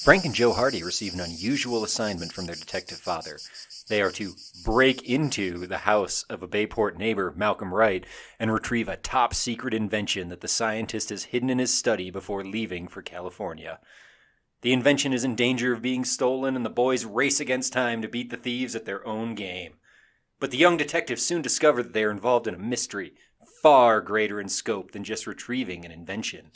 Frank and Joe Hardy receive an unusual assignment from their detective father. They are to break into the house of a Bayport neighbor, Malcolm Wright, and retrieve a top-secret invention that the scientist has hidden in his study before leaving for California. The invention is in danger of being stolen, and the boys race against time to beat the thieves at their own game. But the young detectives soon discover that they are involved in a mystery far greater in scope than just retrieving an invention.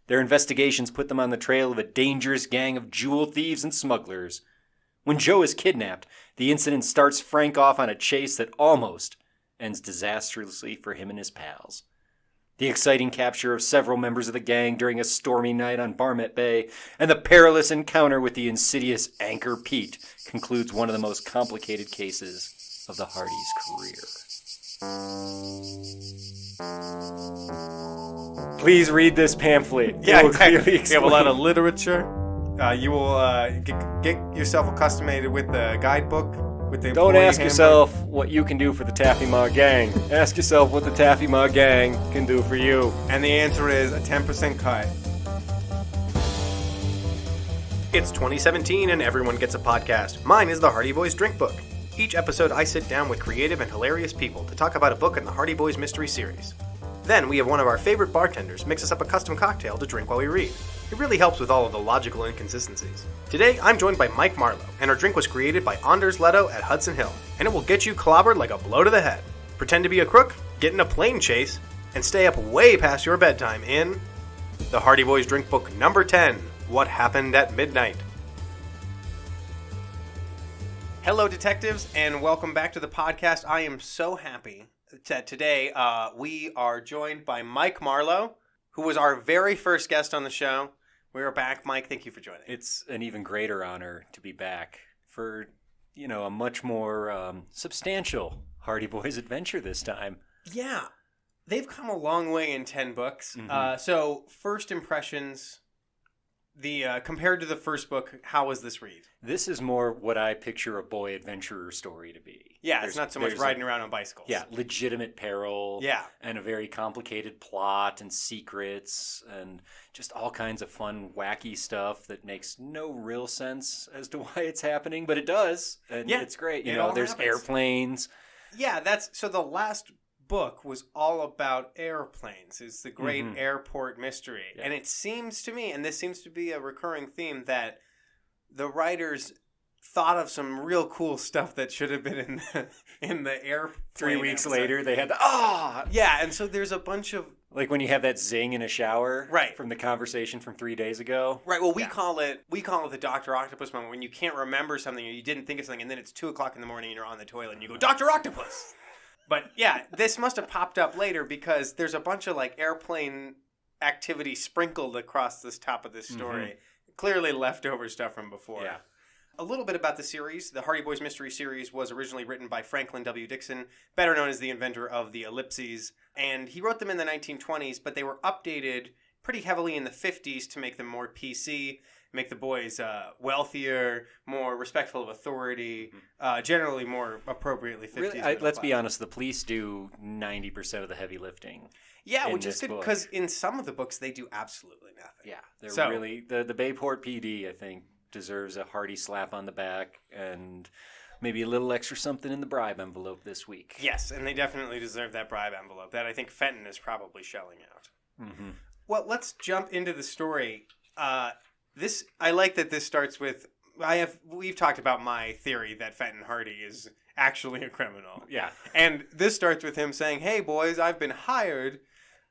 Their investigations put them on the trail of a dangerous gang of jewel thieves and smugglers. When Joe is kidnapped, the incident starts Frank off on a chase that almost ends disastrously for him and his pals. The exciting capture of several members of the gang during a stormy night on Barmet Bay, and the perilous encounter with the insidious Anchor Pete concludes one of the most complicated cases of the Hardys' career. Please read this pamphlet. Yeah, exactly. We have a lot of literature. You will get yourself accustomed with the guidebook. With the Don't ask yourself what you can do for the Taffy Ma gang. Ask yourself what the Taffy Ma gang can do for you. And the answer is a 10% cut. It's 2017 and everyone gets a podcast. Mine is the Hardy Boys Drink Book. Each episode I sit down with creative and hilarious people to talk about a book in the Hardy Boys Mystery Series. Then we have one of our favorite bartenders mix us up a custom cocktail to drink while we read. It really helps with all of the logical inconsistencies. Today, I'm joined by Mike Marlow, and our drink was created by Anders Leto at Hudson Hill, and it will get you clobbered like a blow to the head. Pretend to be a crook, get in a plane chase, and stay up way past your bedtime in the Hardy Boys Drink Book number 10, What Happened at Midnight. Hello, detectives, and welcome back to the podcast. I am so happy that today we are joined by Mike Marlow, who was our very first guest on the show. We are back. Mike, thank you for joining. It's an even greater honor to be back for, a much more substantial Hardy Boys adventure this time. Yeah. They've come a long way in 10 books. Mm-hmm. So, first impressions, compared to the first book, how was this read? This is more what I picture a boy adventurer story to be. Yeah, it's not so much riding around on bicycles. Yeah, legitimate peril. Yeah. And a very complicated plot and secrets and just all kinds of fun, wacky stuff that makes no real sense as to why it's happening, but it does. And it's great. There's happens. Airplanes. Yeah, so the last book was all about airplanes. It's the great airport mystery. Yeah. And it seems to me, and this seems to be a recurring theme, that the writers thought of some real cool stuff that should have been in the airplane. 3 weeks later, they had the yeah, and so there's a bunch of like when you have that zing in a shower, right, from the conversation from 3 days ago. Right. Well, we call it the Dr. Octopus moment, when you can't remember something or you didn't think of something, and then it's 2:00 in the morning and you're on the toilet and you go, Dr. Octopus. But yeah, this must have popped up later because there's a bunch of like airplane activity sprinkled across this top of this story. Mm-hmm. Clearly leftover stuff from before. Yeah. A little bit about the series. The Hardy Boys Mystery Series was originally written by Franklin W. Dixon, better known as the inventor of the ellipses. And he wrote them in the 1920s, but they were updated pretty heavily in the 50s to make them more PC, make the boys wealthier, more respectful of authority, generally more appropriately 50s. Really, let's be honest, the police do 90% of the heavy lifting. Yeah, which is good because in some of the books they do absolutely nothing. Yeah, they're really the Bayport PD, I think, deserves a hearty slap on the back and maybe a little extra something in the bribe envelope this week. Yes, and they definitely deserve that bribe envelope that I think Fenton is probably shelling out. Mm-hmm. Well, let's jump into the story. I like that this starts with we've talked about my theory that Fenton Hardy is actually a criminal. Yeah. And this starts with him saying, "Hey boys, I've been hired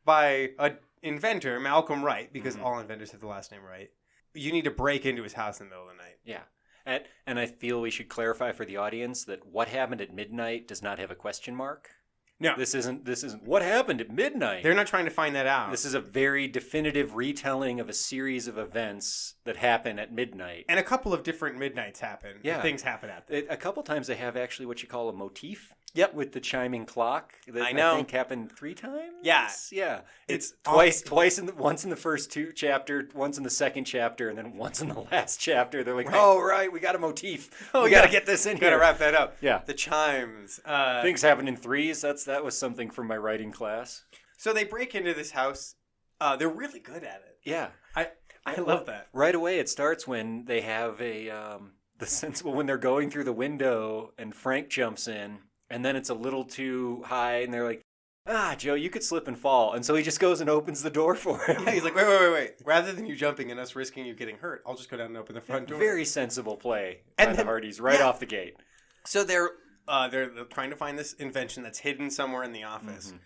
by an inventor, Malcolm Wright," because all inventors have the last name Wright. You need to break into his house in the middle of the night. Yeah. And I feel we should clarify for the audience that what happened at midnight does not have a question mark. No. This isn't what happened at midnight. They're not trying to find that out. This is a very definitive retelling of a series of events that happen at midnight. And a couple of different midnights happen. Yeah. Things happen at them. A couple times they have actually what you call a motif. Yep. With the chiming clock. That I know. I think happened 3 times. Yeah. Yeah. It's twice once in the first 2 chapter, once in the second chapter, and then once in the last chapter. They're like, right. Oh, right, we got a motif. We got to get this in here. Got to wrap that up. Yeah. The chimes. Things happen in 3s. That was something from my writing class. So they break into this house, They're really good at it. Yeah. I love that. Right away, it starts when they have when they're going through the window and Frank jumps in, and then it's a little too high, and they're like, Joe, you could slip and fall. And so he just goes and opens the door for him. Yeah, he's like, wait. Rather than you jumping and us risking you getting hurt, I'll just go down and open the front door. Very sensible play by the Hardys right off the gate. So they're trying to find this invention that's hidden somewhere in the office. Mm-hmm.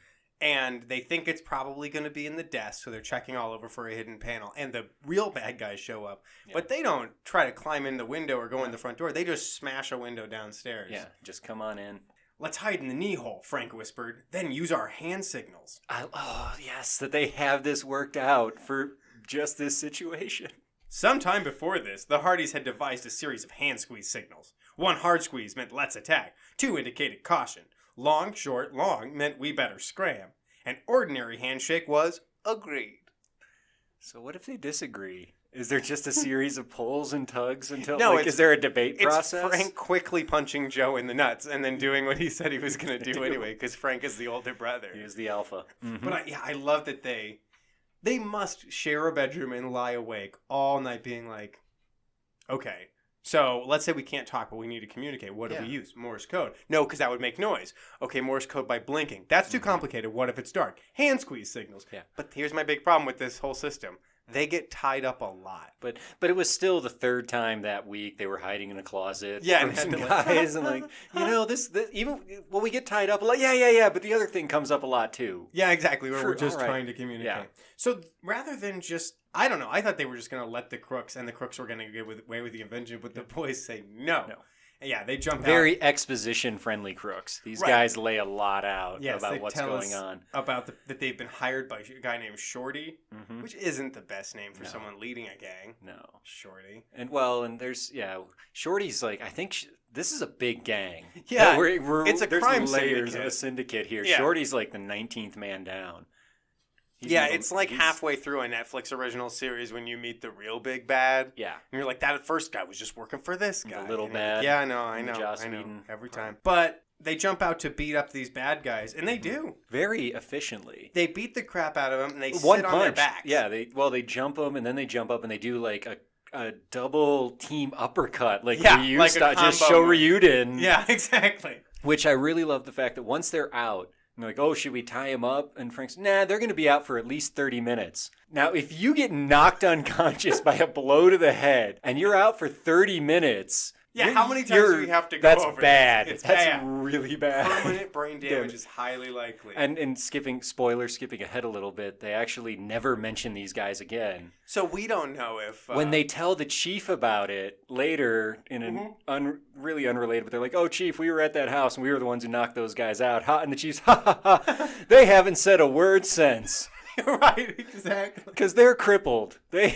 And they think it's probably going to be in the desk, so they're checking all over for a hidden panel. And the real bad guys show up, but they don't try to climb in the window or go in the front door. They just smash a window downstairs. Yeah, just come on in. Let's hide in the knee hole, Frank whispered, then use our hand signals. Yes, that they have this worked out for just this situation. Sometime before this, the Hardys had devised a series of hand squeeze signals. 1 hard squeeze meant let's attack. 2 indicated caution. Long, short, long meant we better scram. An ordinary handshake was agreed. So what if they disagree? Is there just a series of pulls and tugs until is there a debate process? It's Frank quickly punching Joe in the nuts and then doing what he said he was going to do anyway, because Frank is the older brother. He is the alpha. Mm-hmm. But I love that they must share a bedroom and lie awake all night being like, okay, so let's say we can't talk, but we need to communicate. What do we use? Morse code. No, because that would make noise. Okay, Morse code by blinking. That's too complicated. What if it's dark? Hand squeeze signals. Yeah. But here's my big problem with this whole system. They get tied up a lot. But it was still the third time that week they were hiding in a closet. Yeah, from some guys and this even when we get tied up a lot. Yeah. But the other thing comes up a lot too. Yeah, exactly. We're just trying to communicate. Yeah. So rather than just, I don't know, I thought they were just going to let the crooks, and the crooks were going to get away with the invention, but the boys say no. Yeah, they jump out. Very exposition-friendly crooks. These guys lay a lot out about what's going on. About that they've been hired by a guy named Shorty, which isn't the best name for someone leading a gang. No. Shorty. And there's, Shorty's like, I think this is a big gang. Yeah, it's a crime layers syndicate. Of a syndicate here. Yeah. Shorty's like the 19th man down. It's like halfway through a Netflix original series when you meet the real big bad. Yeah. And you're like, that first guy was just working for this guy. The little bad. Yeah, I know. Joss Whedon. Every time. But they jump out to beat up these bad guys, and they do. Very efficiently. They beat the crap out of them, and they sit on their backs. Yeah, they jump them, and then they jump up, and they do like a double team uppercut. Like Ryu style, just show Ryuden. Yeah, exactly. Which I really love the fact that once they're out, and they're like, oh, should we tie him up? And Frank's, nah, they're going to be out for at least 30 minutes. Now, if you get knocked unconscious by a blow to the head and you're out for 30 minutes... Yeah, how many times do we have to go over That's bad. It's That's bad. Really bad. Permanent brain damage is highly likely. And skipping ahead a little bit, they actually never mention these guys again. So we don't know if... when they tell the chief about it later in an really unrelated, but they're like, oh, chief, we were at that house and we were the ones who knocked those guys out. And the chief's, they haven't said a word since. Right, exactly. Because they're crippled. They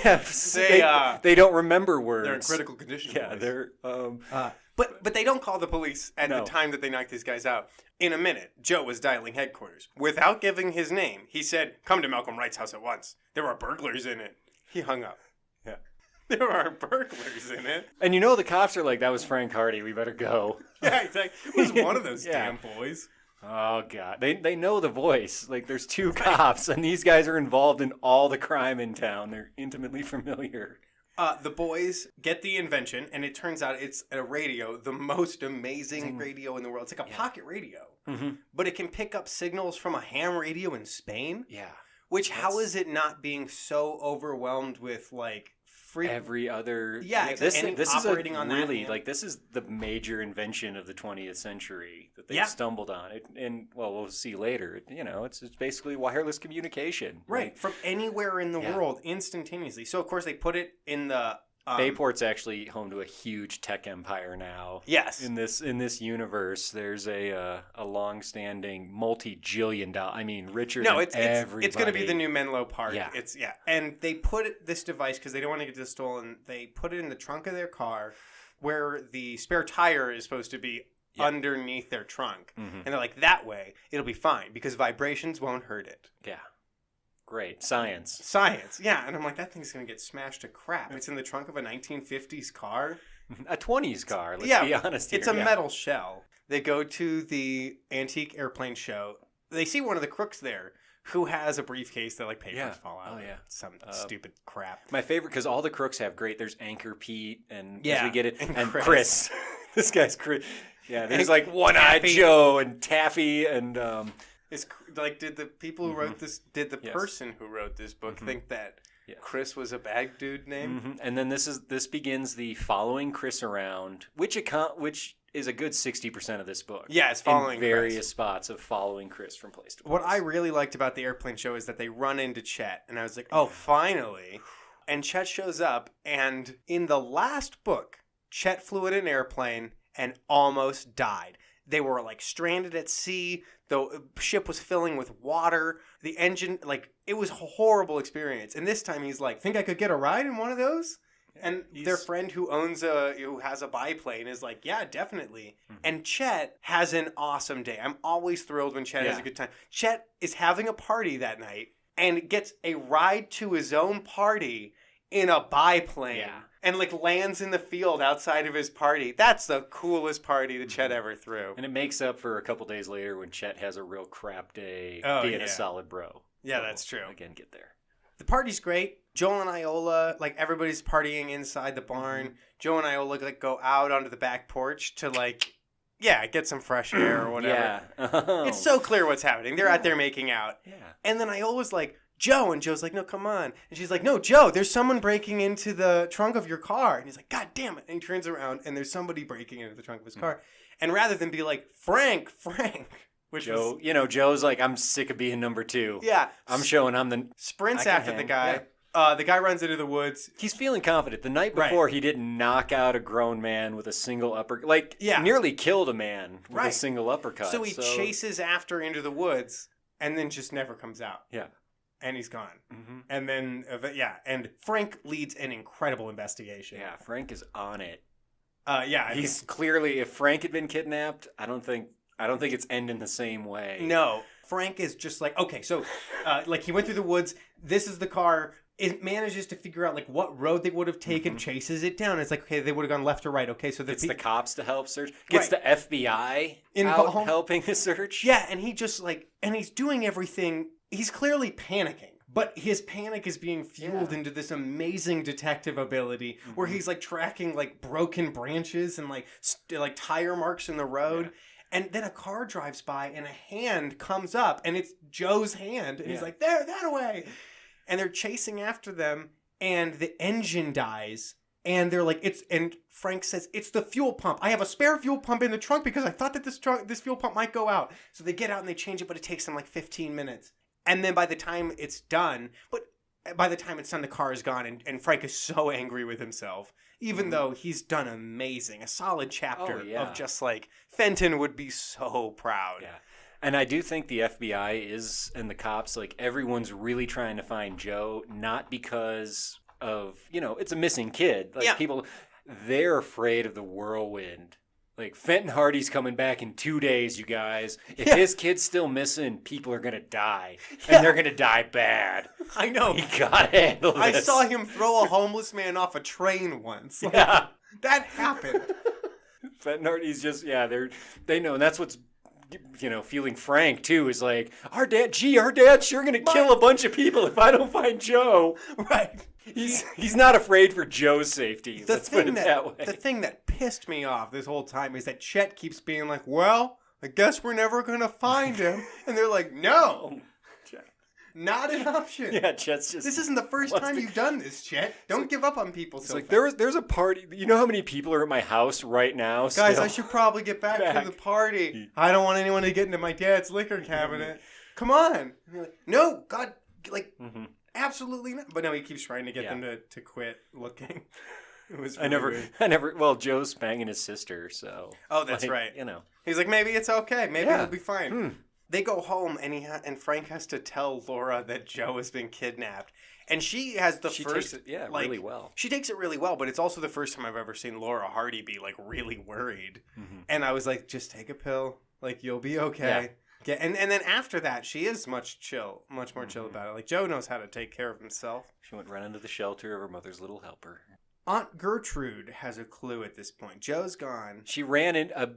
don't remember words. They're in critical condition. Yeah, they're. But they don't call the police at the time that they knock these guys out. In a minute, Joe was dialing headquarters. Without giving his name, he said, "Come to Malcolm Wright's house at once. There are burglars in it." He hung up. Yeah. There are burglars in it. And the cops are like, that was Frank Hardy. We better go. Yeah, exactly. It was one of those damn boys. Oh, God. They know the voice. Like, there's 2 cops, and these guys are involved in all the crime in town. They're intimately familiar. The boys get the invention, and it turns out it's a radio, the most amazing radio in the world. It's like a pocket radio. Mm-hmm. But it can pick up signals from a ham radio in Spain. Yeah. Which, how is it not being so overwhelmed with, like... every other this is operating on really that, this is the major invention of the 20th century that they stumbled on it, and we'll see later, it's basically wireless communication, right, from anywhere in the world instantaneously. So of course they put it in the Bayport's actually home to a huge tech empire now. Yes. In this universe, there's a long-standing multi-jillion dollar. I mean, richer than everybody. It's going to be the new Menlo Park. Yeah. And they put this device, because they don't want to get this stolen, they put it in the trunk of their car where the spare tire is supposed to be underneath their trunk. Mm-hmm. And they're like, that way, it'll be fine because vibrations won't hurt it. Yeah. Great. Science. Yeah. And I'm like, that thing's going to get smashed to crap. It's in the trunk of a 1950s car. A 20s car, let's be honest here. It's a metal shell. They go to the antique airplane show. they see one of the crooks there who has a briefcase that like papers fall out. Oh, yeah. Some stupid crap. My favorite, because all the crooks have great. There's Anchor Pete, and as Yeah, we get it, and Chris. This guy's Chris. Yeah, there's And like One-Eyed Taffy. Joe and Taffy and Is like did the people who wrote this did the Yes. person who wrote this book think that Yes. Chris was a bad dude name? And then this begins the following Chris around, which is a good 60% of this book. Yeah, it's following in various Chris. spots of following Chris from place to place. What I really liked about the airplane show is that they run into Chet, and I was like, oh, finally. And Chet shows up, and in the last book, Chet flew in an airplane and almost died. They were like stranded at sea. The ship was filling with water. The engine, like, it was a horrible experience. And this time he's like, think I could get a ride in one of those? And their friend who has a biplane is like, yeah, definitely. And Chet has an awesome day. I'm always thrilled when Chet has a good time. Chet is having a party that night and gets a ride to his own party in a biplane. Yeah. And like lands in the field outside of his party. That's the coolest party that Chet ever threw. And it makes up for a couple days later when Chet has a real crap day being a solid bro. Yeah, So that's true. Again, get there. The party's great. Joel and Iola, like everybody's partying inside the barn. Joe and Iola like go out onto the back porch to like, get some fresh air or whatever. Yeah. Oh. It's so clear what's happening. They're out there making out. Yeah. And then Iola's like, Joe, and Joe's like, no, come on. And she's like, no, Joe, there's someone breaking into the trunk of your car. And he's like, God damn it. And he turns around and there's somebody breaking into the trunk of his car. And rather than be like, Frank, which Joe, Joe's like, I'm sick of being number 2. Yeah. I'm showing I'm the... Sprints I can after the hang. guy. The guy runs into the woods. He's feeling confident. The night before, he didn't knock out a grown man with a single uppercut. Nearly killed a man with a single uppercut. So he chases after into the woods and then just never comes out. Yeah. And he's gone. And then, and Frank leads an incredible investigation. Yeah, Frank is on it. He's clearly, if Frank had been kidnapped, I don't think it's ending the same way. No. Frank is just like, okay, so, he went through the woods. This is the car. It manages to figure out, like, what road they would have taken, chases it down. It's like, okay, they would have gone left or right. Okay, so Gets the cops to help search. Gets the FBI involved, out helping the search. Yeah, and he just, and he's doing everything. He's clearly panicking. But his panic is being fueled into this amazing detective ability where he's, like, tracking, like, broken branches and, like tire marks in the road. Yeah. And then a car drives by and a hand comes up and it's Joe's hand. And he's like, there, that away. And they're chasing after them and the engine dies. And they're like, and Frank says, it's the fuel pump. I have a spare fuel pump in the trunk because I thought that this fuel pump might go out. So they get out and they change it, but it takes them like 15 minutes. And then by the time it's done, the car is gone, and Frank is so angry with himself, even though he's done amazing. A solid chapter of just like, Fenton would be so proud. Yeah. And I do think the FBI and the cops, like, everyone's really trying to find Joe, not because of, it's a missing kid. Like, people, they're afraid of the whirlwind. Like, Fenton Hardy's coming back in 2 days, you guys. If his kid's still missing, people are going to die. And they're going to die bad. I know. You got to handle this. I saw him throw a homeless man off a train once. Like, that happened. Fenton Hardy's just, they know. And that's what's, feeling Frank, too, is like, our dad's sure going to kill a bunch of people if I don't find Joe. Right. He's not afraid for Joe's safety. Let's put it that way. The thing that pissed me off this whole time is that Chet keeps being like, well, I guess we're never going to find him. And they're like, no. Not an option. Yeah, Chet's just... This isn't the first time you've done this, Chet. Don't give up on people so fast. There's a party. You know how many people are at my house right now? Guys, still? I should probably get back to the party. I don't want anyone to get into my dad's liquor cabinet. Come on. And they're like, no, God, absolutely not. But no, he keeps trying to get them to quit looking. It was really weird. Joe's banging his sister, so. Oh, that's right. He's like, maybe it's okay. Maybe it'll be fine. They go home, and Frank has to tell Laura that Joe has been kidnapped. And she has she takes it, really well. She takes it really well, but it's also the first time I've ever seen Laura Hardy be, like, really worried. And I was like, just take a pill. Like, you'll be okay. Yeah. And then after that, she is much more chill about it. Like, Joe knows how to take care of himself. She went running to the shelter of her mother's little helper. Aunt Gertrude has a clue at this point. Joe's gone. She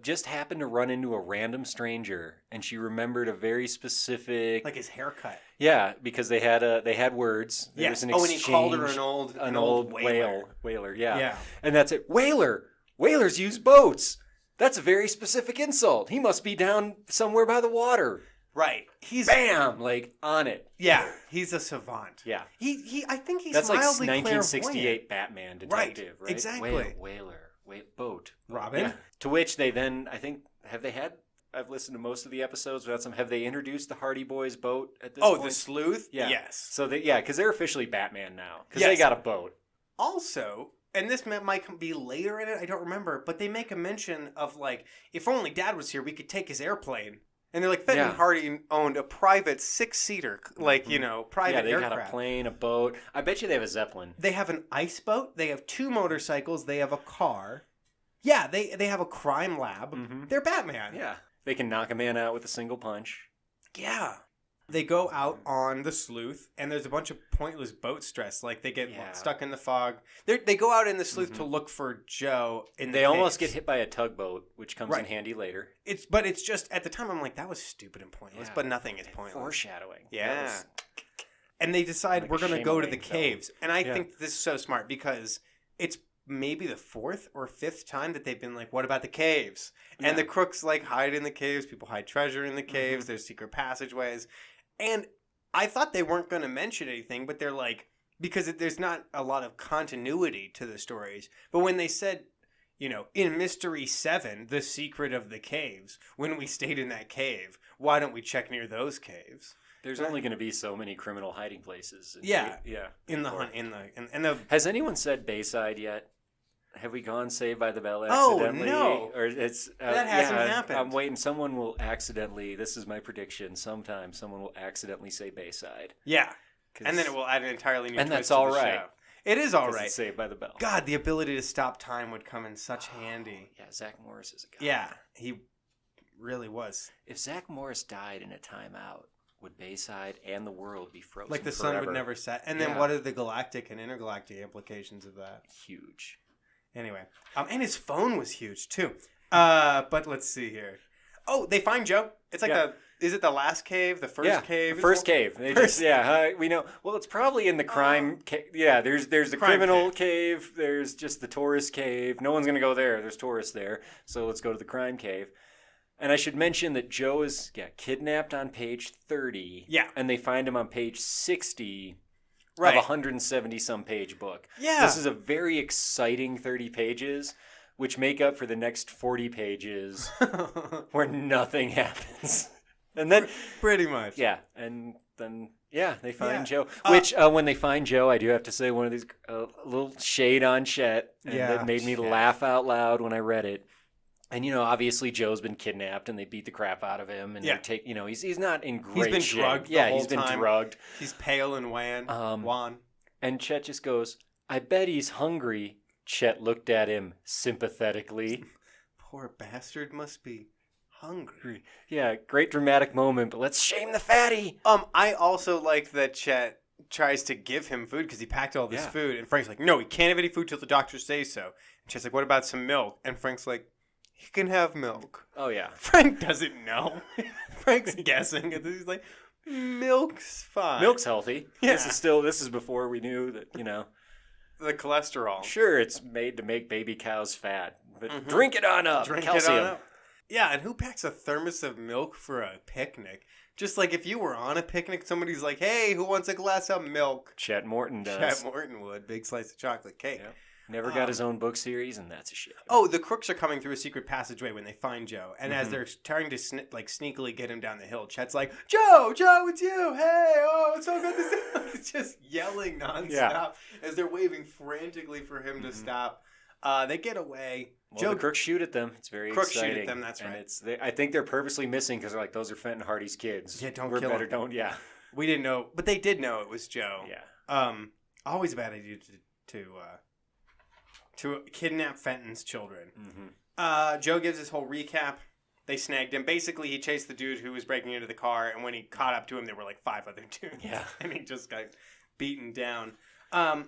just happened to run into a random stranger, and she remembered a very specific, Like his haircut. Yeah, because they had words. There was an and he called her exchange, an old whaler. Yeah. Yeah. And that's it. Whalers use boats. That's a very specific insult. He must be down somewhere by the water. Right. He's Bam, like on it. Yeah, he's a savant. Yeah. He I think he's That's like mildly 1968 Batman detective, right? Exactly. Boat. Robin. Yeah. To which they then, I think, I've listened to most of the episodes without some. Have they introduced the Hardy Boys boat at this point? Oh, the sleuth? Yeah. Yes. So because they're officially Batman now. Because they got a boat. Also, and this might be later in it, I don't remember, but they make a mention of like, if only Dad was here, we could take his airplane. And they're like, Fenton and Hardy owned a private 6-seater, like, private aircraft. Yeah, they got a plane, a boat. I bet you they have a Zeppelin. They have an ice boat. They have 2 motorcycles. They have a car. Yeah, they have a crime lab. Mm-hmm. They're Batman. Yeah. They can knock a man out with a single punch. Yeah. They go out on the sleuth, and there's a bunch of pointless boat stress. Like, they get stuck in the fog. They go out in the sleuth to look for Joe in the They almost get hit by a tugboat, which comes in handy later. But it's just, at the time, I'm like, that was stupid and pointless. But nothing is pointless. Foreshadowing. Yeah. And they decide, we're going to go to the caves. And I think this is so smart, because it's maybe the 4th or 5th time that they've been like, what about the caves? And the crooks, like, hide in the caves. People hide treasure in the caves. There's secret passageways. And I thought they weren't going to mention anything, but they're like, because there's not a lot of continuity to the stories. But when they said, in Mystery 7, the secret of the caves, when we stayed in that cave, why don't we check near those caves? There's only going to be so many criminal hiding places. Has anyone said Bayside yet? Have we gone Saved by the Bell accidentally? Oh, no. Or it's that hasn't happened. I'm waiting. Someone will accidentally, this is my prediction, sometime someone will accidentally say Bayside. Yeah. And then it will add an entirely new twist that's to all the right. show. It is all right. It's Saved by the Bell. God, the ability to stop time would come in such handy. Yeah, Zach Morris is a guy. Yeah, he really was. If Zach Morris died in a timeout, would Bayside and the world be frozen Like the forever? sun would never set. And then what are the galactic and intergalactic implications of that? Huge. Anyway, and his phone was huge too. But let's see here. Oh, they find Joe. It's like is it the last cave? The first cave? The first cave. We know. Well, it's probably in the crime cave. Yeah, there's the criminal cave. There's just the tourist cave. No one's going to go there. There's tourists there. So let's go to the crime cave. And I should mention that Joe is kidnapped on page 30. Yeah. And they find him on page 60 of a 170-some page book. Yeah. This is a very exciting 30 pages, which make up for the next 40 pages where nothing happens. And then... Pretty much. Yeah. And then... Yeah, they find Joe. Which, when they find Joe, I do have to say one of these little shade on Chet. And that made me laugh out loud when I read it. And, obviously Joe's been kidnapped and they beat the crap out of him. And they take, he's not in great shape. He's been drugged the whole he's been time. drugged. He's pale and wan. And Chet just goes, I bet he's hungry. Chet looked at him sympathetically. Poor bastard must be hungry. Yeah, great dramatic moment, but let's shame the fatty. I also like that Chet tries to give him food because he packed all this food. And Frank's like, no, he can't have any food till the doctor says so. And Chet's like, what about some milk? And Frank's like, he can have milk. Oh, yeah. Frank doesn't know. Frank's guessing. And he's like, milk's fine. Milk's healthy. Yeah. This is before we knew that, the cholesterol. Sure, it's made to make baby cows fat. But drink it on up. Calcium. It on up. Yeah, and who packs a thermos of milk for a picnic? Just like if you were on a picnic, somebody's like, hey, who wants a glass of milk? Chet Morton does. Chet Morton would. Big slice of chocolate cake. Yep. Never got his own book series, and that's a shame. Oh, the crooks are coming through a secret passageway when they find Joe. And as they're trying to sneakily get him down the hill, Chet's like, Joe, it's you. Hey, it's so good to see you. He's just yelling nonstop as they're waving frantically for him to stop. They get away. Well, the crooks shoot at them. It's very exciting. Crooks shoot at them, that's right. And I think they're purposely missing because they're like, those are Fenton Hardy's kids. Yeah, don't We're kill better, them. don't, yeah. We didn't know, but they did know it was Joe. Yeah. Always a bad idea to kidnap Fenton's children. Joe gives his whole recap. They snagged him. Basically, he chased the dude who was breaking into the car, and when he caught up to him, there were like 5 other dudes. Yeah. And he just got beaten down.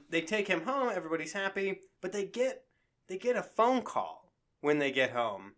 They take him home. Everybody's happy, but they get a phone call when they get home.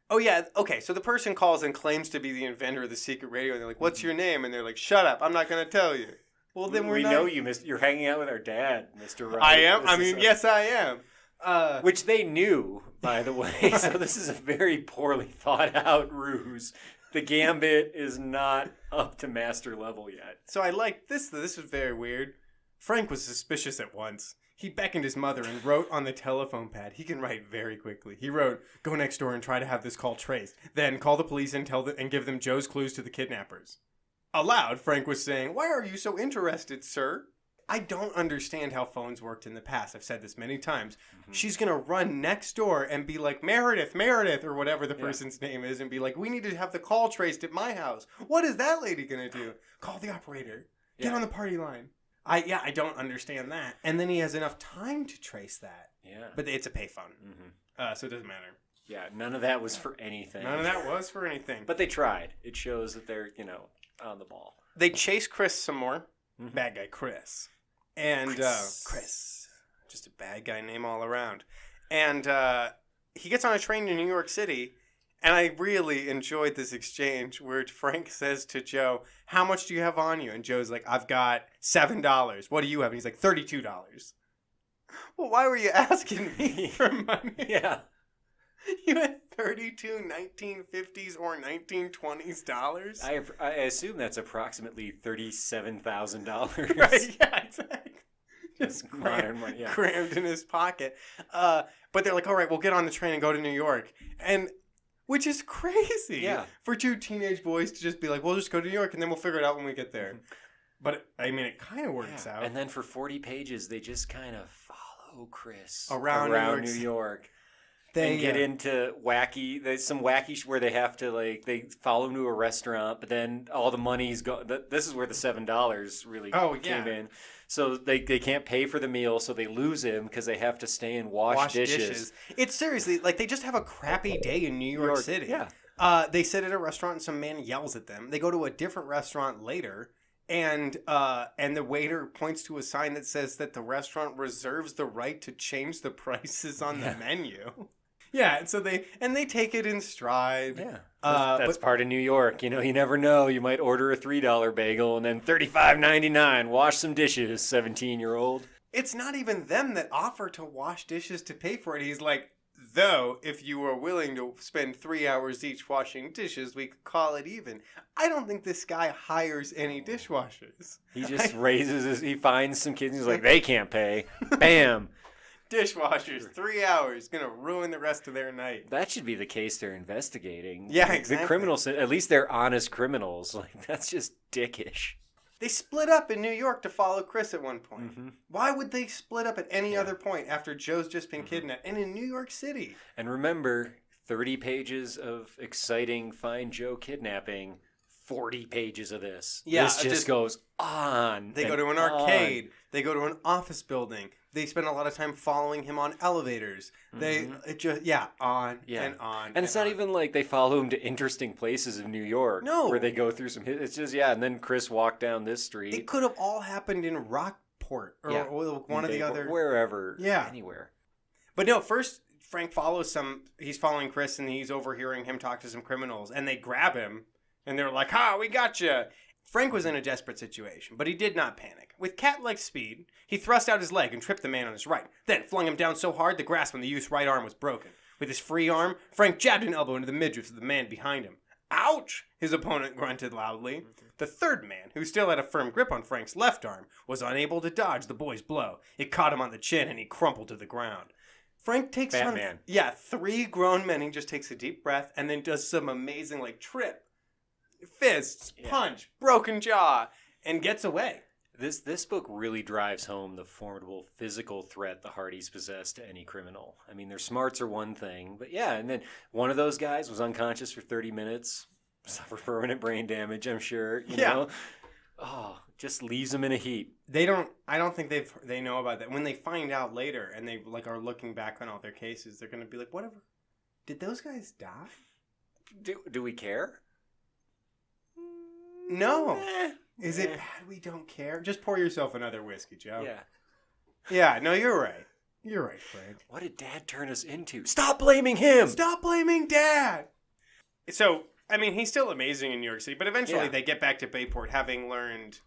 Oh yeah, okay. So the person calls and claims to be the inventor of the secret radio, and they're like, "What's your name?" And they're like, "Shut up! I'm not going to tell you." Well, then we know you, You're hanging out with our dad, Mr. Wright. I am. Yes, I am. Which they knew, by the way. So this is a very poorly thought out ruse. The gambit is not up to master level yet. So I like this. This was very weird. Frank was suspicious at once. He beckoned his mother and wrote on the telephone pad. He can write very quickly. He wrote, "Go next door and try to have this call traced. Then call the police and and give them Joe's clues to the kidnappers." Aloud, Frank was saying, "Why are you so interested, sir?" I don't understand how phones worked in the past. I've said this many times. Mm-hmm. She's going to run next door and be like, Meredith, or whatever the person's name is, and be like, "We need to have the call traced at my house." What is that lady going to do? Call the operator. Get on the party line. I don't understand that. And then he has enough time to trace that. Yeah. But it's a payphone. Mm-hmm. So it doesn't matter. Yeah, none of that was for anything. None of that was for anything. But they tried. It shows that they're, on the ball. They chase Chris some more. Mm-hmm. Bad guy Chris. And Chris. Just a bad guy name all around. And he gets on a train to New York City. And I really enjoyed this exchange where Frank says to Joe, "How much do you have on you?" And Joe's like, "I've got $7. What do you have?" And he's like, $32. Well, why were you asking me for money? Yeah. You had 32 1950s or 1920s dollars? I assume that's approximately $37,000. Right, yeah, exactly. Just modern money, yeah. Crammed in his pocket. But they're like, "All right, we'll get on the train and go to New York." And which is crazy. Yeah. For two teenage boys to just be like, "We'll just go to New York and then we'll figure it out when we get there." But, I mean, it kind of works out. And then for 40 pages, they just kind of follow Chris around New York. They get into some wacky where they have to, they follow him to a restaurant, but then all the money's gone. This is where the $7 really came in. So they can't pay for the meal, so they lose him because they have to stay and wash dishes. It's seriously, they just have a crappy day in New York City. Yeah. They sit at a restaurant and some man yells at them. They go to a different restaurant later, and the waiter points to a sign that says that the restaurant reserves the right to change the prices on the menu. Yeah, and so they take it in stride. Yeah, that's part of New York. You never know. You might order a $3 bagel and then $35.99. Wash some dishes, 17-year-old. It's not even them that offer to wash dishes to pay for it. He's like, "Though, if you are willing to spend 3 hours each washing dishes, we could call it even." I don't think this guy hires any dishwashers. He just he finds some kids and he's like, "They can't pay." Bam. Dishwashers, 3 hours, gonna ruin the rest of their night. That should be the case they're investigating. Yeah, exactly. The criminals, at least they're honest criminals. That's just dickish. They split up in New York to follow Chris at one point. Mm-hmm. Why would they split up at any other point after Joe's just been kidnapped? And in New York City. And remember, 30 pages of exciting Find Joe kidnapping, 40 pages of this. Yeah, this just goes on. They go to an arcade. They go to an office building. They spend a lot of time following him on elevators. On and on. And it's not even like they follow him to interesting places in New York. No. Where they go through some... It's just, and then Chris walked down this street. It could have all happened in Rockport or one of the other... Wherever. Yeah. Anywhere. But no, first Frank he's following Chris and he's overhearing him talk to some criminals. And they grab him and they're like, "Ha, we got you." Frank was in a desperate situation, but he did not panic. With cat-like speed, he thrust out his leg and tripped the man on his right, then flung him down so hard the grasp on the youth's right arm was broken. With his free arm, Frank jabbed an elbow into the midriff of the man behind him. "Ouch!" his opponent grunted loudly. Mm-hmm. The third man, who still had a firm grip on Frank's left arm, was unable to dodge the boy's blow. It caught him on the chin and he crumpled to the ground. Frank takes Batman. 3 grown men. He just takes a deep breath and then does some amazing, trip. Fists, punch, broken jaw, and gets away. This book really drives home the formidable physical threat the Hardys possess to any criminal. I mean, their smarts are one thing, but and then one of those guys was unconscious for 30 minutes, suffered permanent brain damage, I'm sure. You know? Oh, just leaves them in a heap. I don't think they know about that. When they find out later and they are looking back on all their cases, they're going to be like, "Whatever. Did those guys die?" Do we care? No. Is it bad we don't care? Just pour yourself another whiskey, Joe. Yeah. Yeah, no, you're right. You're right, Frank. What did Dad turn us into? Stop blaming him! Stop blaming Dad! So, I mean, he's still amazing in New York City, but eventually they get back to Bayport having learned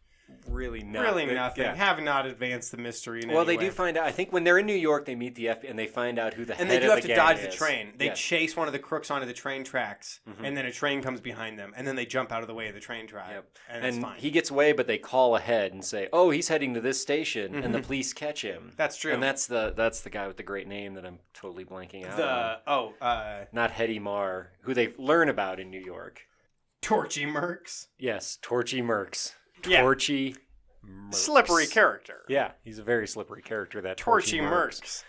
Really nothing, Yeah. have not advanced the mystery in Well, any they way. do find out. I think when they're in New York, they meet the FBI and they find out who the And head they do of have the to gang dodge is. the train. They Yes. chase one of the crooks onto the train tracks, and then a train comes behind them, and then they jump out of the way of the train track. Yep. And it's fine. he gets away, but they call ahead and say, "Oh, he's heading to this station," and the police catch him. That's true. And that's the guy with the great name that I'm totally blanking out on. Not Hetty Marr, who they learn about in New York. Torchy Mercs. Yes, Torchy Mercs. Yeah. Torchy Mercs. Slippery character. Yeah, he's a very slippery character, that Torchy Mercs. Mercs.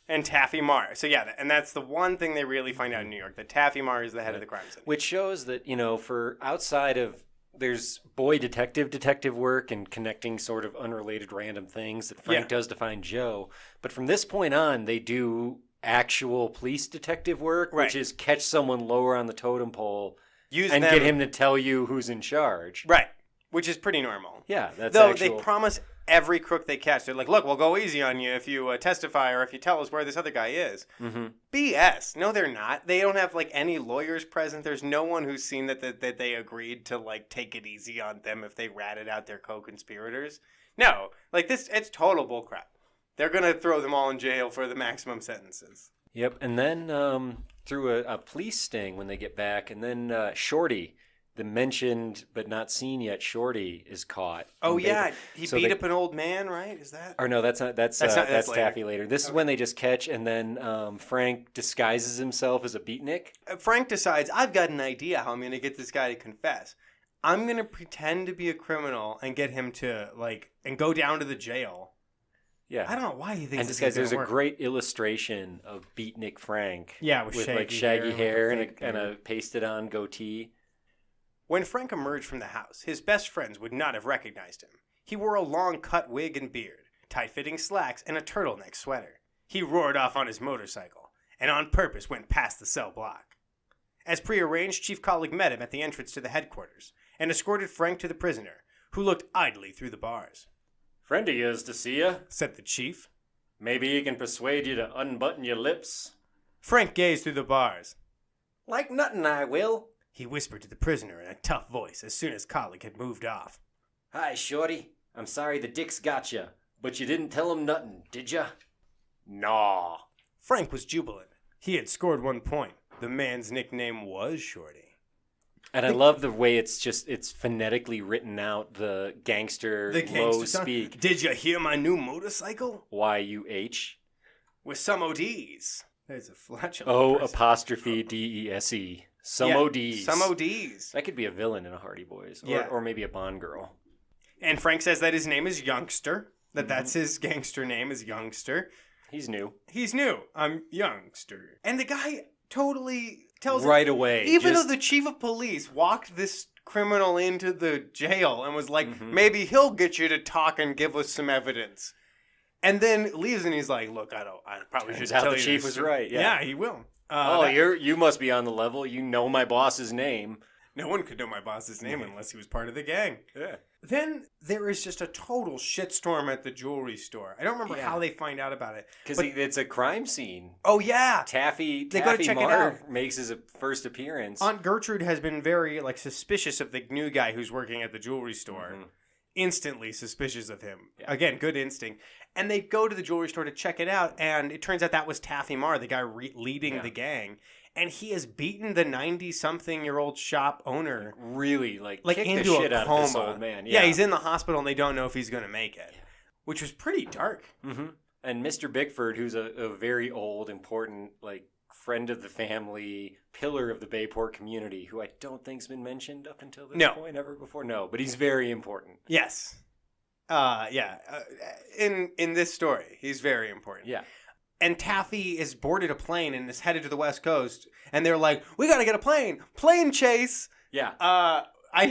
And Taffy Marr. So yeah, and that's the one thing they really find out in New York, that Taffy Marr is the head of the crime syndicate. Which shows that, for outside of, there's boy detective work and connecting sort of unrelated random things that Frank does to find Joe. But from this point on, they do actual police detective work, which is catch someone lower on the totem pole get him to tell you who's in charge. Right. Which is pretty normal. Yeah, that's Though actual. they promise every crook they catch, they're like, look, we'll go easy on you if you testify or if you tell us where this other guy is. Mm-hmm. BS. No, they're not. They don't have, any lawyers present. There's no one who's seen that they agreed to, take it easy on them if they ratted out their co-conspirators. No. It's total bullcrap. They're going to throw them all in jail for the maximum sentences. Yep, and then through a police sting when they get back, and then Shorty, the mentioned but not seen yet Shorty, is caught. Oh yeah, he beat up an old man, right? Is that? Or no, that's not. That's Taffy later. This is when they just catch, and then Frank disguises himself as a beatnik. Frank decides, I've got an idea how I'm going to get this guy to confess. I'm going to pretend to be a criminal and get him to and go down to the jail. Yeah, I don't know why he thinks. And this guy's, there's a great illustration of beatnik Frank. Yeah, with shaggy hair and a pasted on goatee. When Frank emerged from the house, his best friends would not have recognized him. He wore a long cut wig and beard, tight-fitting slacks, and a turtleneck sweater. He roared off on his motorcycle, and on purpose went past the cell block. As prearranged, Chief Colleague met him at the entrance to the headquarters, and escorted Frank to the prisoner, who looked idly through the bars. "Friend of yours to see you," said the chief. "Maybe he can persuade you to unbutton your lips." Frank gazed through the bars. "Like nothing, I will," he whispered to the prisoner in a tough voice as soon as Colleague had moved off. "Hi, Shorty. I'm sorry the dicks got you, but you didn't tell him nothing, did ya?" "Naw." Frank was jubilant. He had scored 1 point. The man's nickname was Shorty. And I love the way it's phonetically written out, the gangster low speak. Did you hear my new motorcycle? Y-U-H. With some ODs. There's a flatulent O''DESE. Some ODs. Some ODs. That could be a villain in a Hardy Boys. Or maybe a Bond girl. And Frank says that his name is Youngster. That's his gangster name is Youngster. He's new. I'm Youngster. And the guy totally tells right him, away. Even though the chief of police walked this criminal into the jail and was like, maybe he'll get you to talk and give us some evidence. And then leaves and he's like, look, I probably should tell you. The chief was right. Yeah, he will. You must be on the level. You know my boss's name. No one could know my boss's name unless he was part of the gang. Yeah. Then there is just a total shitstorm at the jewelry store. I don't remember how they find out about it. Because it's a crime scene. Oh, yeah. Taffy check Marr makes his first appearance. Aunt Gertrude has been very suspicious of the new guy who's working at the jewelry store. Mm-hmm. Instantly suspicious of him. Yeah. Again, good instinct. And they go to the jewelry store to check it out, and it turns out that was Taffy Marr, the guy leading the gang. And he has beaten the 90-something-year-old shop owner. Really, kicked into the shit a out coma. of this old man. Yeah, he's in the hospital, and they don't know if he's going to make it. Which was pretty dark. Mm-hmm. And Mr. Bickford, who's a very old, important, friend of the family, pillar of the Bayport community, who I don't think's been mentioned up until this point ever before. No, but he's very important. Yes. In this story, he's very important. Yeah. And Taffy is boarded a plane and is headed to the West Coast. And they're like, we got to get a plane. Plane chase. Yeah.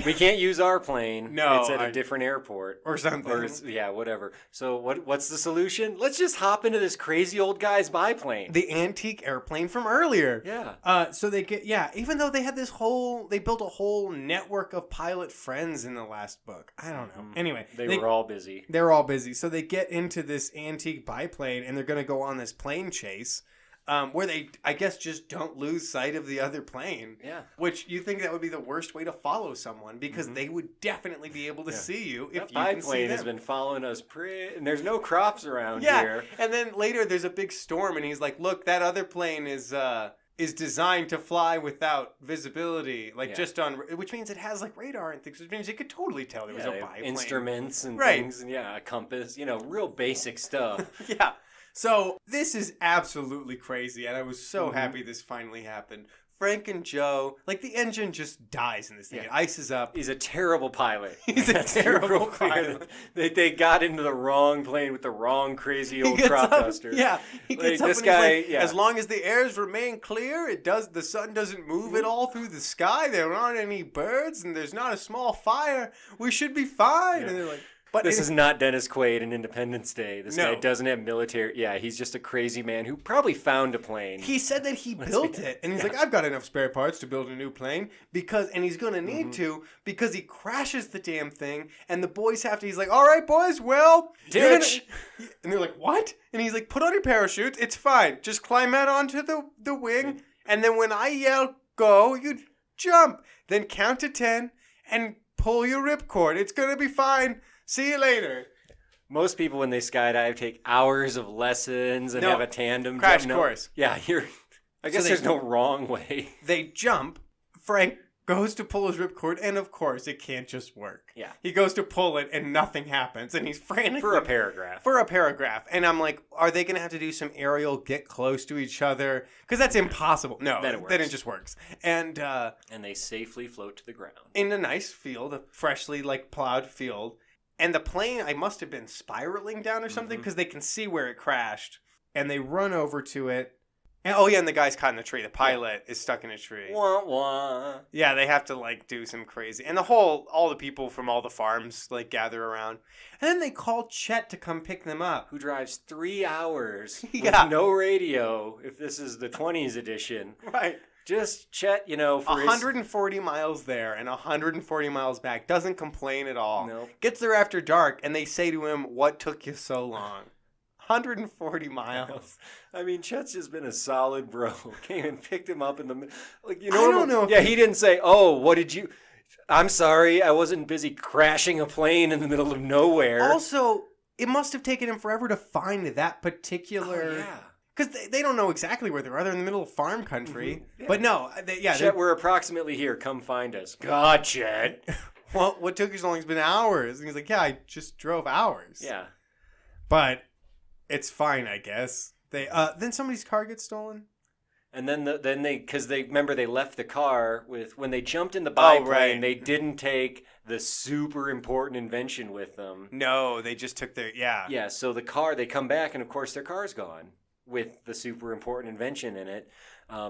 We can't use our plane. No, it's at a different airport or something. Or yeah, whatever. So what's the solution? Let's just hop into this crazy old guy's biplane. The antique airplane from earlier. Yeah. So they get even though they had they built a whole network of pilot friends in the last book. I don't know. Anyway, they were all busy. They were all busy. So they get into this antique biplane and they're going to go on this plane chase. Where they, I guess, just don't lose sight of the other plane. Yeah. Which you think that would be the worst way to follow someone because they would definitely be able to see you if you can see them. Biplane has been following us and there's no crops around here. And then later there's a big storm and he's like, look, that other plane is designed to fly without visibility, just on, which means it has like radar and things, which means you could totally tell there was a biplane. Instruments and things, and a compass, real basic stuff. Yeah. So this is absolutely crazy, and I was so happy this finally happened. Frank and Joe, the engine just dies in this thing. It ices up. He's a terrible pilot. He's a terrible pilot. They got into the wrong plane with the wrong crazy old crop duster. Yeah, he gets up this and guy. He's as long as the airs remain clear, the sun doesn't move at all through the sky. There aren't any birds, and there's not a small fire. We should be fine. Yeah. And they're like. But this is not Dennis Quaid in Independence Day. This guy doesn't have military. Yeah, he's just a crazy man who probably found a plane. He said that he built it. And he's like, I've got enough spare parts to build a new plane. And he's going to need to because he crashes the damn thing. And the boys he's like, all right, boys, well. Ditch. And they're like, what? And he's like, put on your parachutes. It's fine. Just climb out onto the wing. And then when I yell, go, you jump. Then count to 10 and pull your ripcord. It's going to be fine. See you later. Most people, when they skydive, take hours of lessons and have a tandem crash course. Yeah, I guess there's no wrong way. They jump. Frank goes to pull his ripcord, and of course, it can't just work. Yeah. He goes to pull it, and nothing happens, and he's frantic. For a paragraph. And I'm like, are they going to have to do some aerial get close to each other? Because that's impossible. No, then it just works. And they safely float to the ground. In a nice field, a freshly, plowed field. And the plane, I must have been spiraling down or something because they can see where it crashed. And they run over to it. And, and the guy's caught in the tree. The pilot is stuck in a tree. Wah, wah. Yeah, they have to, do some crazy. And all the people from all the farms, gather around. And then they call Chet to come pick them up. Who drives 3 hours with no radio, if this is the 20s edition. Right. Just Chet, for 140 miles there and 140 miles back. Doesn't complain at all. Nope. Gets there after dark, and they say to him, what took you so long? 140 miles. I mean, Chet's just been a solid bro. Came and picked him up in the... I don't know. He didn't say, what did you... I'm sorry, I wasn't busy crashing a plane in the middle of nowhere. Also, it must have taken him forever to find that particular... Oh, yeah. Because they don't know exactly where they are. They're in the middle of farm country. Mm-hmm. Yeah. But no, Chet, we're approximately here. Come find us. God, Chet. Well, what took you so long has been hours. And he's like, I just drove hours. Yeah. But it's fine, I guess. Then somebody's car gets stolen. And then because they remember they left the car when they jumped in the biplane, they didn't take the super important invention with them. No, they just took their, Yeah, so they come back and of course their car's gone. With the super important invention in it.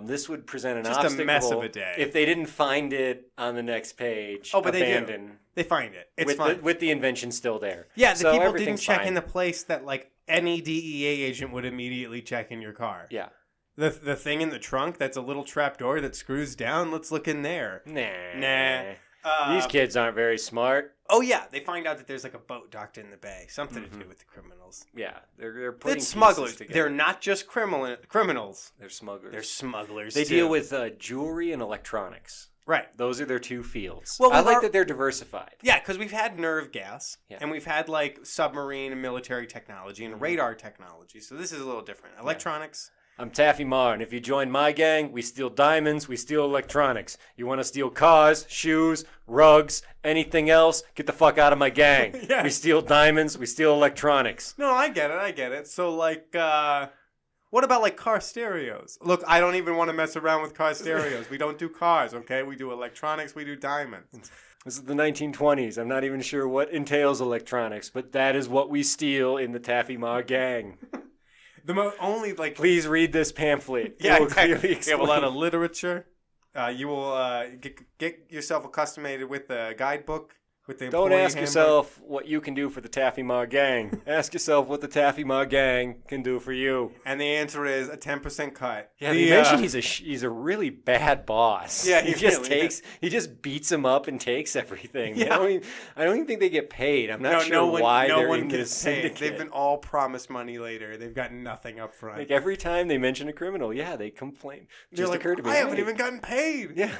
This would present an obstacle. Just a mess of a day. If they didn't find it on the next page, but abandoned. They find it. It's fine. With the invention still there. Yeah, the people didn't check in the place that any DEA agent would immediately check in your car. Yeah. The thing in the trunk that's a little trap door that screws down, let's look in there. Nah. These kids aren't very smart. Oh, yeah. They find out that there's a boat docked in the bay. Something to do with the criminals. Yeah. They're putting smugglers. Together. They're not just criminals. They're smugglers. They're smugglers, They deal with jewelry and electronics. Right. Those are their two fields. Well, I like that they're diversified. Yeah, because we've had nerve gas. Yeah. And we've had, submarine and military technology and radar technology. So this is a little different. Electronics... I'm Taffy Mar, and if you join my gang, we steal diamonds, we steal electronics. You want to steal cars, shoes, rugs, anything else? Get the fuck out of my gang. Yeah. We steal diamonds, we steal electronics. No, I get it. So, what about, car stereos? Look, I don't even want to mess around with car stereos. We don't do cars, okay? We do electronics, we do diamonds. This is the 1920s. I'm not even sure what entails electronics, but that is what we steal in the Taffy Mar gang. Please read this pamphlet. Yeah, exactly. We have a lot of literature. You will get yourself accustomed with the guidebook. With the Don't employee ask handbook. yourself what you can do for the Taffy Ma Gang. Ask yourself what the Taffy Ma Gang can do for you. And the answer is a 10% cut. Yeah, they mentioned he's a really bad boss. Yeah, he just beats him up and takes everything. Yeah. I don't even think they get paid. I'm not sure why they're in this syndicate. They've been all promised money later. They've got nothing up front. Like every time they mention a criminal, they complain. They're like, occurred to me, I haven't even gotten paid. Yeah.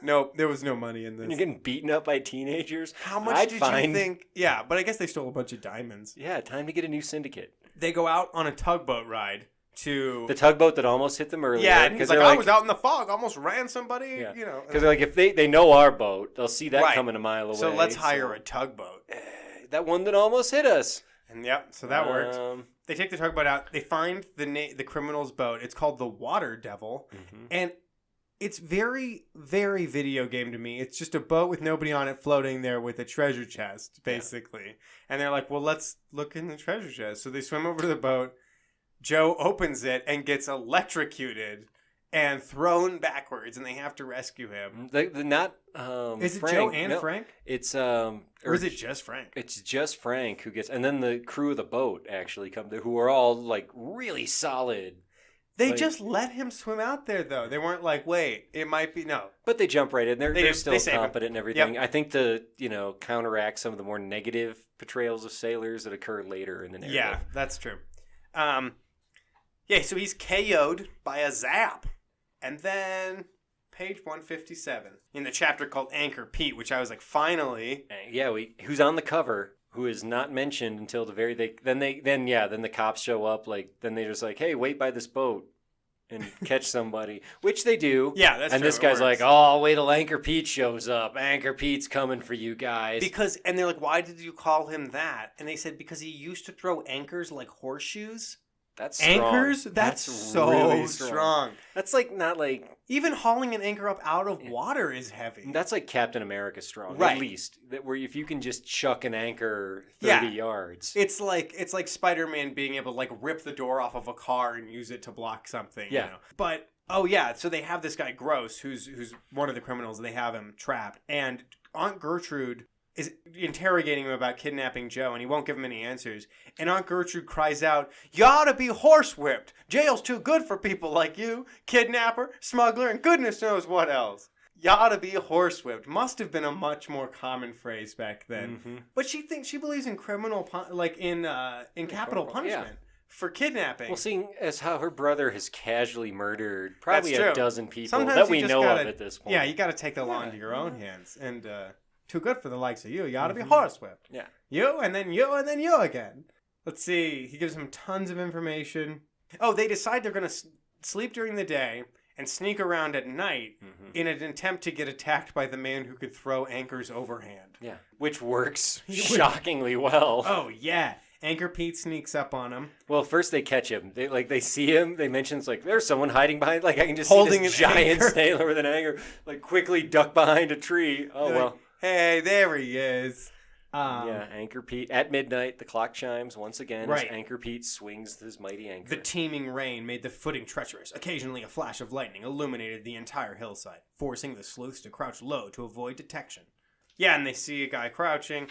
No, there was no money in this. You're getting beaten up by teenagers. How much did you think? Yeah, but I guess they stole a bunch of diamonds. Yeah, time to get a new syndicate. They go out on a tugboat ride to the tugboat that almost hit them earlier. Yeah, and he's like, I was out in the fog, almost ran somebody. Yeah. You know, because like if they know our boat, they'll see that coming a mile away. So let's hire a tugboat. That one that almost hit us. And so that worked. They take the tugboat out. They find the criminal's boat. It's called the Water Devil, and it's very, very video game to me. It's just a boat with nobody on it floating there with a treasure chest, basically. Yeah. And they're like, well, let's look in the treasure chest. So they swim over to the boat. Joe opens it and gets electrocuted and thrown backwards, and they have to rescue him. Is it Frank? Joe and Frank? It's or is it just Frank? It's just Frank who gets, and then the crew of the boat actually come there, who are all like really solid. They just let him swim out there, though. They weren't like, wait, it might be, no. But they jump right in. They're still competent and everything. Yep. I think to, counteract some of the more negative portrayals of sailors that occur later in the narrative. Yeah, that's true. So he's KO'd by a zap. And then page 157 in the chapter called Anchor Pete, which I was like, finally. Yeah, who's on the cover. Who is not mentioned until the very then the cops show up, like then they're just like, hey, wait by this boat and catch somebody, which they do. Yeah, that's and true. This guy's like, oh, wait till Anchor Pete shows up. Anchor Pete's coming for you guys. And they're like, why did you call him that? And they said because he used to throw anchors like horseshoes. That's strong. Anchors? That's so really strong. That's like not like even hauling an anchor up out of water is heavy. That's like Captain America strong, right? At least that where if you can just chuck an anchor 30 yards, it's like Spider-Man being able to like rip the door off of a car and use it to block something. Yeah, you know? But so they have this guy Gross, who's one of the criminals. And they have him trapped, and Aunt Gertrude is interrogating him about kidnapping Joe, and he won't give him any answers. And Aunt Gertrude cries out, you ought to be horsewhipped. Jail's too good for people like you. Kidnapper, smuggler, and goodness knows what else. You ought to be horsewhipped. Must have been a much more common phrase back then. Mm-hmm. But she believes in criminal, in capital punishment. For kidnapping. Well, seeing as how her brother has casually murdered probably a dozen people Sometimes that we know of at this point. Yeah, you got to take the law into your own hands. And, too good for the likes of you. You ought to be horsewhipped. Yeah. You, and then you, and then you again. Let's see. He gives him tons of information. Oh, they decide they're going to sleep during the day and sneak around at night in an attempt to get attacked by the man who could throw anchors overhand. Yeah. Which works shockingly well. Oh, yeah. Anchor Pete sneaks up on him. Well, first they catch him. They see him. They mention it's like there's someone hiding behind. Like I can just holding see this giant sailor with an anchor, like quickly duck behind a tree. Oh well. Hey, there he is. Anchor Pete. At midnight, the clock chimes once again right. as Anchor Pete swings his mighty anchor. The teeming rain made the footing treacherous. Occasionally, a flash of lightning illuminated the entire hillside, forcing the sleuths to crouch low to avoid detection. Yeah, and they see a guy crouching.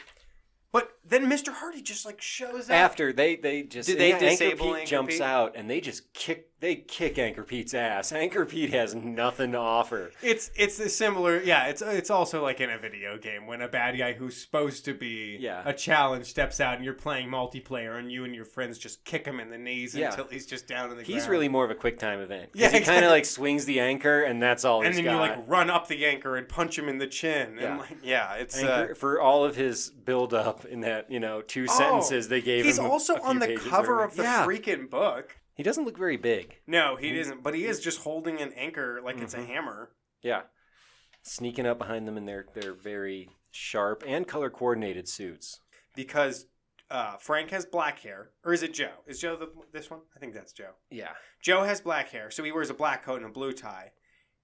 But then Mr. Hardy just shows up. After they just disable Anchor Pete jumps out and they just kick Anchor Pete's ass. Anchor Pete has nothing to offer. It's a similar it's also like in a video game when a bad guy who's supposed to be a challenge steps out and you're playing multiplayer and you and your friends just kick him in the knees until he's just down in the ground. He's really more of a quick time event. Yeah, he kind of swings the anchor and that's all he's got. And then you run up the anchor and punch him in the chin. Yeah. And it's anchor, for all of his build up in that 2 sentences they gave him. He's also on the cover of the freaking book. He doesn't look very big. No, he isn't. But he is just holding an anchor like it's a hammer. Yeah. Sneaking up behind them in their very sharp and color-coordinated suits. Because Frank has black hair. Or is it Joe? Is Joe this one? I think that's Joe. Yeah. Joe has black hair, so he wears a black coat and a blue tie.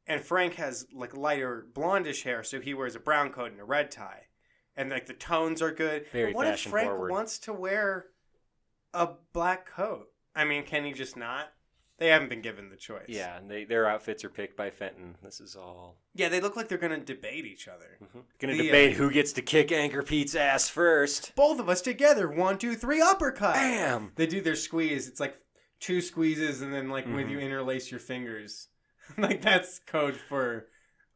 And Frank has lighter blondish hair, so he wears a brown coat and a red tie. And the tones are good. Very but what fashion if Frank forward. wants to wear a black coat? I mean, can he just not? They haven't been given the choice. Yeah, and their outfits are picked by Fenton. This is all... Yeah, they look like they're going to debate each other. Going to debate who gets to kick Anchor Pete's ass first. Both of us together. 1, 2, 3, uppercut. Bam! They do their squeeze. It's like 2 squeezes and then like when you interlace your fingers. Like that's code for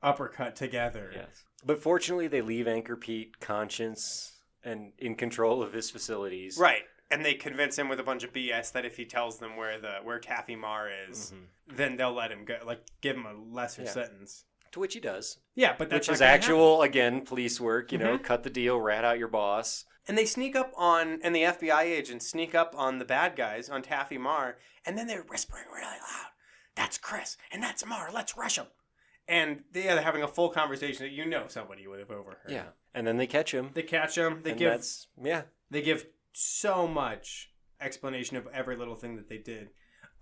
uppercut together. Yes. But fortunately, they leave Anchor Pete conscious and in control of his facilities. Right. And they convince him with a bunch of BS that if he tells them where Taffy Mar is, then they'll let him go, like give him a lesser sentence. To which he does. Yeah, but that's which is actual, again, police work. You know, cut the deal, rat out your boss. And they sneak up on, and the FBI agents sneak up on the bad guys, on Taffy Mar, and then they're whispering really loud. That's Chris, and that's Mar. Let's rush him. And they're having a full conversation that you know somebody would have overheard. Yeah, and then they catch him. They catch him. They give so much explanation of every little thing that they did.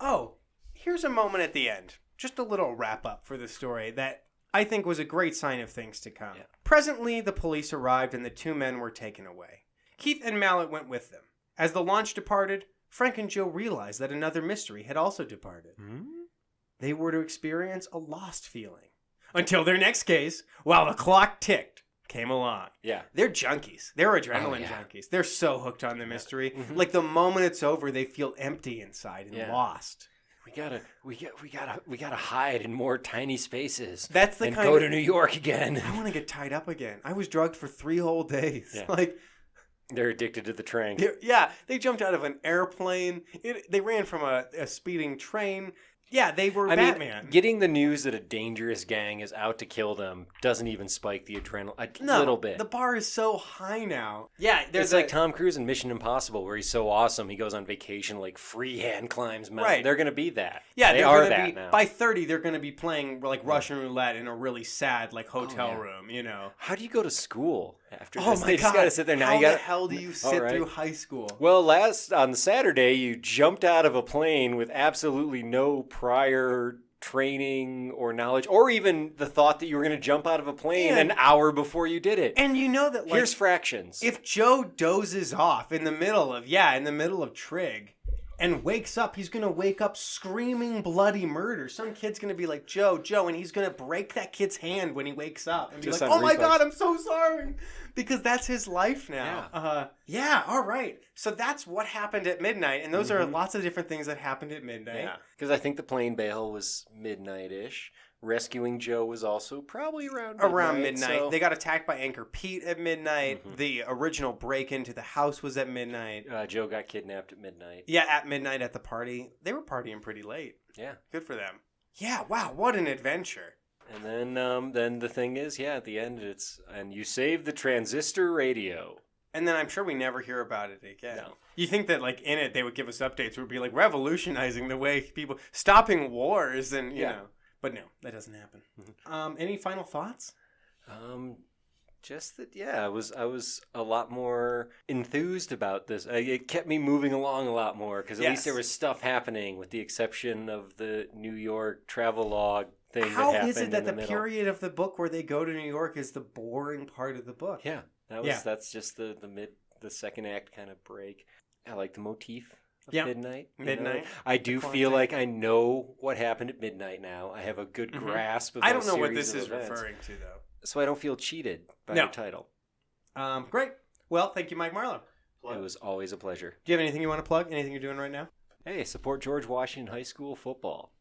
Oh, here's a moment at the end. Just a little wrap up for the story that I think was a great sign of things to come. Yeah. Presently, the police arrived and the 2 men were taken away. Keith and Mallet went with them. As the launch departed, Frank and Joe realized that another mystery had also departed. They were to experience a lost feeling. Until their next case, while the clock ticked, came along. Yeah. They're junkies. They're adrenaline junkies. They're so hooked on the mystery. Like the moment it's over, they feel empty inside and lost. We gotta hide in more tiny spaces. That's the and kind go to New York again. I want to get tied up again. I was drugged for 3 whole days. Yeah. Like they're addicted to the train. Yeah, they jumped out of an airplane. They ran from a speeding train. Yeah, they were Batman. Mean, getting the news that a dangerous gang is out to kill them doesn't even spike the adrenaline a little bit. The bar is so high now. Yeah, it's like Tom Cruise in Mission Impossible, where he's so awesome, he goes on vacation, like freehand climbs mountains. Right. They're going to be that. Yeah, they are that now. By 30, they're going to be playing like Russian roulette in a really sad like hotel room. You know. How do you go to school after this? Oh my God! Just got to sit there now. How the hell do you sit through high school? Well, on Saturday, you jumped out of a plane with absolutely no prior training or knowledge, or even the thought that you were going to jump out of a plane an hour before you did it. And you know that, like, here's fractions. If Joe dozes off in the middle of Trig and wakes up, he's going to wake up screaming bloody murder. Some kid's going to be like, Joe, and he's going to break that kid's hand when he wakes up and be like, oh my God, I'm so sorry. Because that's his life now. Yeah. All right. So that's what happened at midnight. And those are lots of different things that happened at midnight. Yeah. Because I think the plane bail was midnight-ish. Rescuing Joe was also probably around midnight. So... They got attacked by Anchor Pete at midnight. The original break into the house was at midnight. Joe got kidnapped at midnight. Yeah, at midnight at the party. They were partying pretty late. Yeah. Good for them. Yeah, wow, what an adventure. And then the thing is, at the end, and you save the transistor radio. And then I'm sure we never hear about it again. No. You think that, like, in it, they would give us updates. It would be, like, revolutionizing the way people... Stopping wars and, you know... But no, that doesn't happen. Any final thoughts? Just that, I was a lot more enthused about this. It kept me moving along a lot more, because at least there was stuff happening, with the exception of the New York travel log thing that happened. How is it that the period of the book where they go to New York is the boring part of the book? Yeah, that's just the second act kind of break. I like the motif. Midnight. I do feel like I know what happened at midnight now. I have a good grasp of I don't know what this is referring to, though. So I don't feel cheated by the title. Great. Well, thank you, Mike Marlow. It was always a pleasure. Do you have anything you want to plug? Anything you're doing right now? Hey, support George Washington High School football.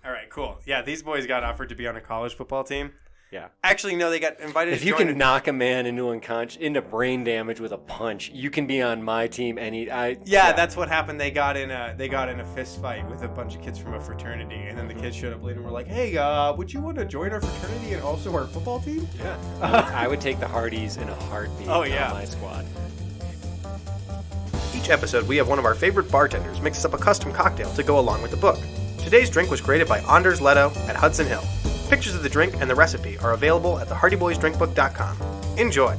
All right, cool. Yeah, these boys got offered to be on a college football team. Yeah. Actually, no, they got invited to join. If you can knock a man into brain damage with a punch, you can be on my team. That's what happened. They got in a fist fight with a bunch of kids from a fraternity, and then the kids showed up later and were like, "Hey, would you want to join our fraternity and also our football team?" Yeah. I would take the Hardys in a heartbeat on my squad. Each episode, we have one of our favorite bartenders mix us up a custom cocktail to go along with the book. Today's drink was created by Anders Leto at Hudson Hill. Pictures of the drink and the recipe are available at thehardyboysdrinkbook.com. Enjoy!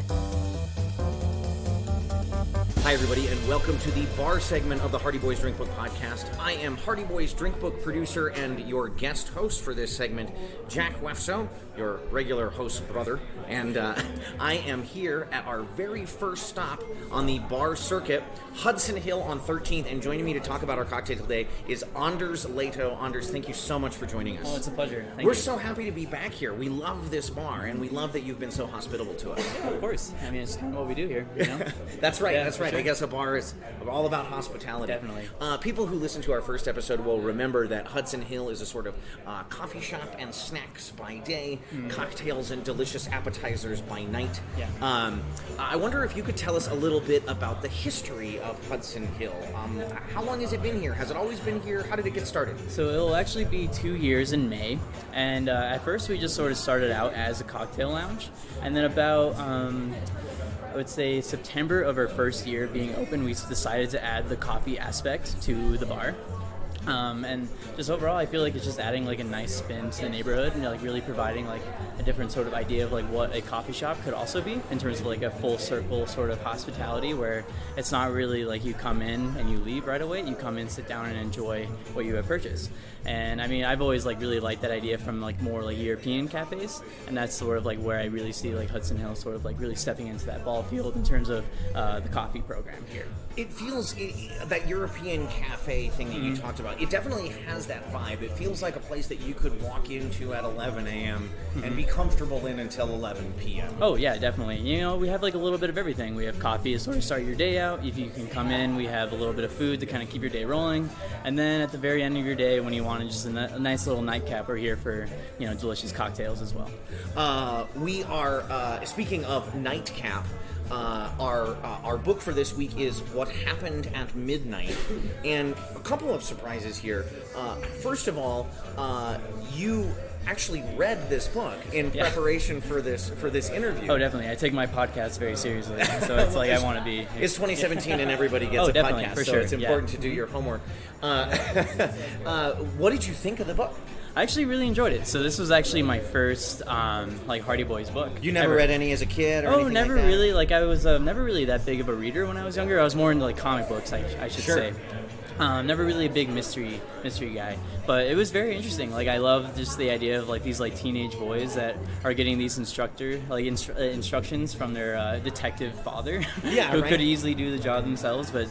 Hi, everybody, and welcome to the bar segment of the Hardy Boys Drink Book podcast. I am Hardy Boys Drink Book producer and your guest host for this segment, Jack Wefso, your regular host brother, and I am here at our very first stop on the bar circuit, Hudson Hill on 13th, and joining me to talk about our cocktail today is Anders Leto. Anders, thank you so much for joining us. Oh, it's a pleasure. Thank We're you. so happy to be back here. We love this bar, and we love that you've been so hospitable to us. Yeah, of course. I mean, it's kind of what we do here, you know? That's right, Yeah, that's right. sure. I guess a bar is all about hospitality. Definitely. People who listen to our first episode will remember that Hudson Hill is a sort of coffee shop and snacks by day, cocktails and delicious appetizers by night. Yeah. I wonder if you could tell us a little bit about the history of Hudson Hill. How long has it been here? Has it always been here? How did it get started? So it'll actually be 2 years in May, and at first we just sort of started out as a cocktail lounge, and then about I would say September of our first year being open, we decided to add the coffee aspect to the bar. And just overall, I feel like it's just adding like a nice spin to the neighborhood and like really providing like a different sort of idea of like what a coffee shop could also be in terms of like a full circle sort of hospitality where it's not really like you come in and you leave right away. You come in, sit down, and enjoy what you have purchased. And I mean, I've always like really liked that idea from like more like European cafes, and that's sort of like where I really see like Hudson Hill sort of like really stepping into that ball field in terms of the coffee program here. It feels that European cafe thing that you talked about. It definitely has that vibe. It feels like a place that you could walk into at 11 a.m. and be comfortable in until 11 p.m. Oh yeah, definitely. You know, we have like a little bit of everything. We have coffee to sort of start your day out. If you can come in, we have a little bit of food to kind of keep your day rolling. And then at the very end of your day, when you want just a nice little nightcap, we're here for, you know, delicious cocktails as well. We are, speaking of nightcap, our book for this week is What Happened at Midnight, and a couple of surprises here. First of all, you actually read this book in preparation for this interview. Oh, definitely. I take my podcast very seriously, so it's like I want to be. It's 2017 and everybody gets a definitely, podcast, for so sure. it's important to do your homework. What did you think of the book? I actually really enjoyed it. So this was actually my first like Hardy Boys book. You never ever. read any as a kid or anything never like that? really. Like I was never really that big of a reader when I was younger. I was more into like comic books, I should Sure. say. Never really a big mystery guy, but it was very interesting. Like I love just the idea of like these like teenage boys that are getting these instructions from their detective father, Yeah, who right. could easily do the job themselves, but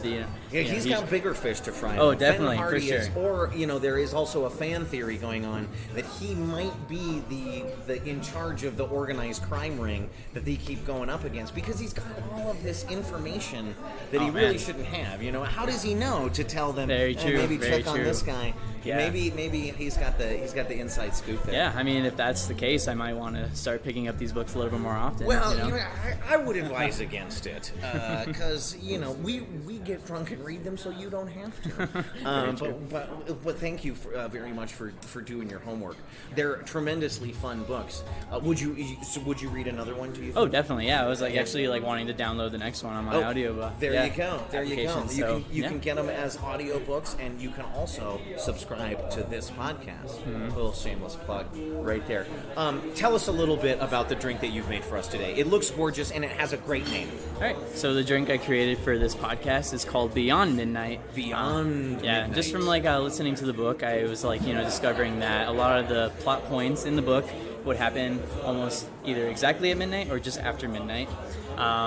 He's got bigger fish to fry. Oh, than definitely, Ben Hardy for sure. is, or there is also a fan theory going on that he might be the in charge of the organized crime ring that they keep going up against because he's got all of this information that he really shouldn't have. How does he know to tell them? Very true. Maybe very check on true. this guy. Yeah. Maybe he's got the inside scoop there. Yeah, I mean, if that's the case, I might want to start picking up these books a little bit more often. Well, you know? I would advise against it because we get drunk and read them, so you don't have to. But thank you very much for doing your homework. They're tremendously fun books. Would you read another one? Do you think? Oh, definitely. Yeah, I was actually wanting to download the next one on my audio. There you go. There you go. application, You can get them as audiobooks, and you can also subscribe to this podcast. A little shameless plug right there. Tell us a little bit about the drink that you've made for us today. It looks gorgeous, and it has a great name. All right. So the drink I created for this podcast is called Beyond Midnight. Beyond Yeah, Midnight. just from listening to the book, I was discovering that a lot of the plot points in the book would happen almost either exactly at midnight or just after midnight.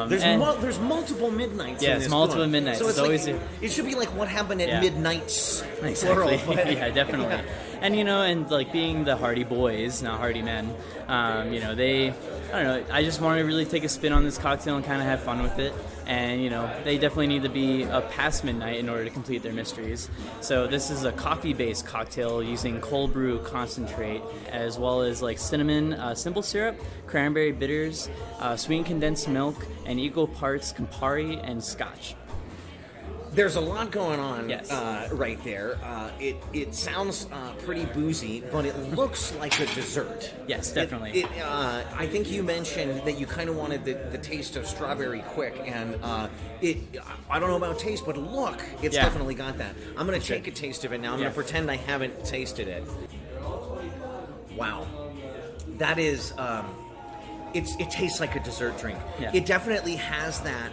There's multiple midnights. Yeah, in it's this multiple book. midnights. So it's like, always it should be like what happened at Yeah. midnights. Exactly. Plural, but- Yeah, definitely. Yeah. And and being the Hardy Boys, not Hardy Men, they, I don't know, I just want to really take a spin on this cocktail and kind of have fun with it. And they definitely need to be past midnight in order to complete their mysteries. So this is a coffee-based cocktail using cold brew concentrate, as well as cinnamon simple syrup, cranberry bitters, sweetened condensed milk, and equal parts Campari and Scotch. There's a lot going on Yes. right there. It sounds pretty boozy, but it looks like a dessert. Yes, definitely. I think you mentioned that you kind of wanted the taste of strawberry quick, and I don't know about taste, but look, it's definitely got that. I'm going to take a taste of it now. I'm going to pretend I haven't tasted it. Wow. That is... it tastes like a dessert drink. Yeah. It definitely has that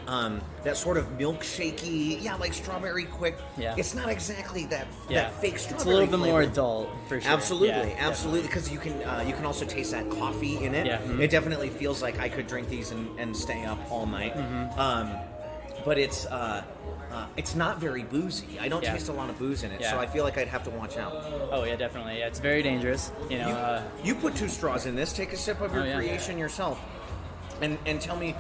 that sort of milkshakey, like strawberry quick. Yeah. It's not exactly that fake strawberry. It's a little bit more flavor. adult for sure. Absolutely, because you can also taste that coffee in it. Yeah. Mm-hmm. It definitely feels like I could drink these and stay up all night. But it's not very boozy. I don't taste a lot of booze in it, so I feel like I'd have to watch out. Oh yeah, definitely. Yeah, it's very dangerous. You put 2 straws in this. Take a sip of your creation yourself, and tell me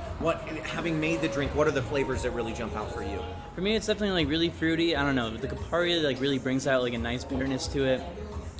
having made the drink, what are the flavors that really jump out for you? For me, it's definitely like really fruity. I don't know. The Campari like really brings out like a nice bitterness to it.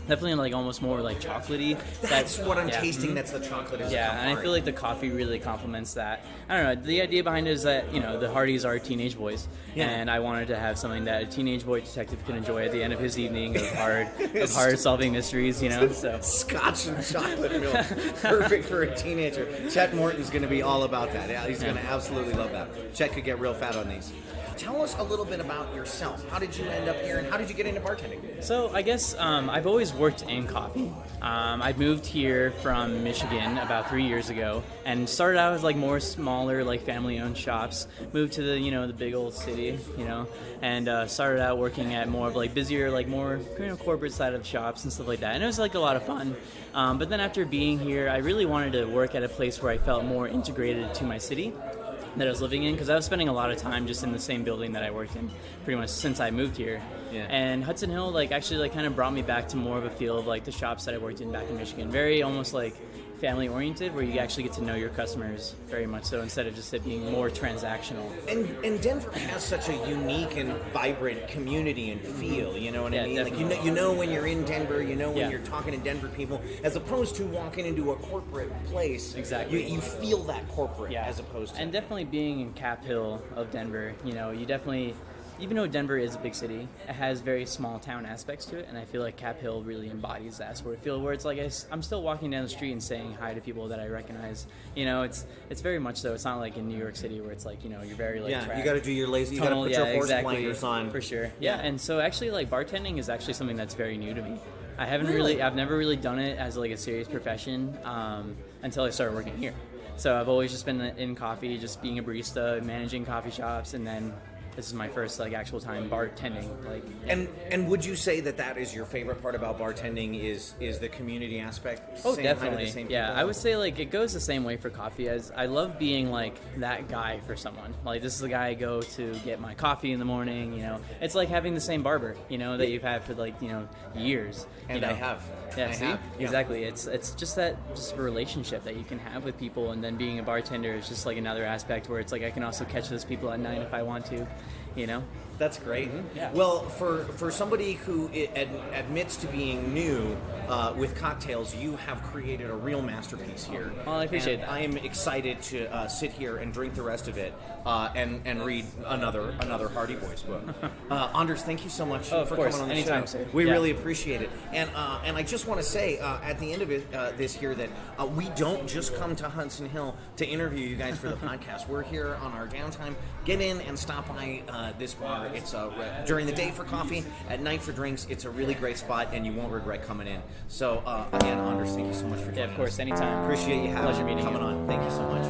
Definitely like almost more like chocolatey. That's what I'm tasting. That's the chocolate. Yeah, and I feel like the coffee really complements that. I don't know. The idea behind it is that the Hardys are teenage boys, and I wanted to have something that a teenage boy detective can enjoy at the end of his evening of hard solving mysteries. So Scotch and chocolate milk, perfect for a teenager. Chet Morton's going to be all about that. Yeah, he's going to absolutely love that. Chet could get real fat on these. Tell us a little bit about yourself. How did you end up here, and how did you get into bartending? So I guess I've always worked in coffee. I moved here from Michigan about 3 years ago, and started out as like more smaller, like family-owned shops. Moved to the big old city, and started out working at more of like busier, like more corporate side of shops and stuff like that. And it was like a lot of fun. But then after being here, I really wanted to work at a place where I felt more integrated to my city that I was living in, because I was spending a lot of time just in the same building that I worked in pretty much since I moved here. Yeah. And Hudson Hill actually kind of brought me back to more of a feel of like the shops that I worked in back in Michigan. Very almost like family oriented, where you actually get to know your customers very much so, instead of just it being more transactional. And Denver has such a unique and vibrant community and feel, you know what I mean? Definitely. Like you know when you're in Denver, when you're talking to Denver people, as opposed to walking into a corporate place. Exactly. You feel that corporate as opposed to. And definitely being in Cap Hill of Denver, you definitely, even though Denver is a big city, it has very small town aspects to it, and I feel like Cap Hill really embodies that sort of feel, where it's like I'm still walking down the street and saying hi to people that I recognize. It's very much so. It's not like in New York City where it's like, you're very like you got to do your lazy, you got to put your horse blinders on. For sure. Yeah, and so actually like bartending is actually something that's very new to me. I've never really done it as like a serious profession until I started working here. So I've always just been in coffee, just being a barista, managing coffee shops, and then this is my first actual time bartending. And would you say that is your favorite part about bartending is the community aspect? Oh, definitely. Yeah, I would say it goes the same way for coffee, as I love being that guy for someone. This is the guy I go to get my coffee in the morning. It's like having the same barber, that you've had for years. And I have. Yeah, see? Exactly. It's just a relationship that you can have with people, and then being a bartender is just another aspect where it's I can also catch those people at night if I want to, That's great. Mm-hmm. Yeah. Well, for somebody who admits to being new with cocktails, you have created a real masterpiece here. Well, I appreciate that. I am excited to sit here and drink the rest of it and read another Hardy Boys book. Anders, thank you so much for coming on the Anytime, show. sir. We really appreciate it. And I just want to say at the end of this here that we don't just come to Hudson Hill to interview you guys for the podcast. We're here on our downtime. Get in and stop by this bar. It's during the day for coffee, at night for drinks. It's a really great spot, and you won't regret coming in. So again, Anders, thank you so much for joining us. Yeah, of course, anytime. Appreciate you Pleasure meeting coming you. on. Thank you so much.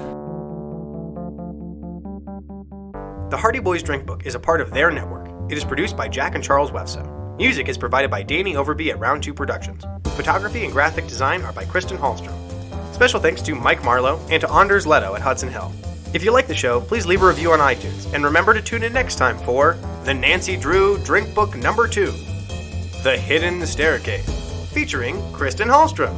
The Hardy Boys Drink Book is a part of their network. It is produced by Jack and Charles Wefso. Music is provided by Danny Overby at Round 2 Productions. Photography and graphic design are by Kristen Hallstrom. Special thanks to Mike Marlow and to Anders Leto at Hudson Hill. If you like the show, please leave a review on iTunes, and remember to tune in next time for the Nancy Drew Drink Book number 2, The Hidden Staircase, featuring Kristen Hallstrom.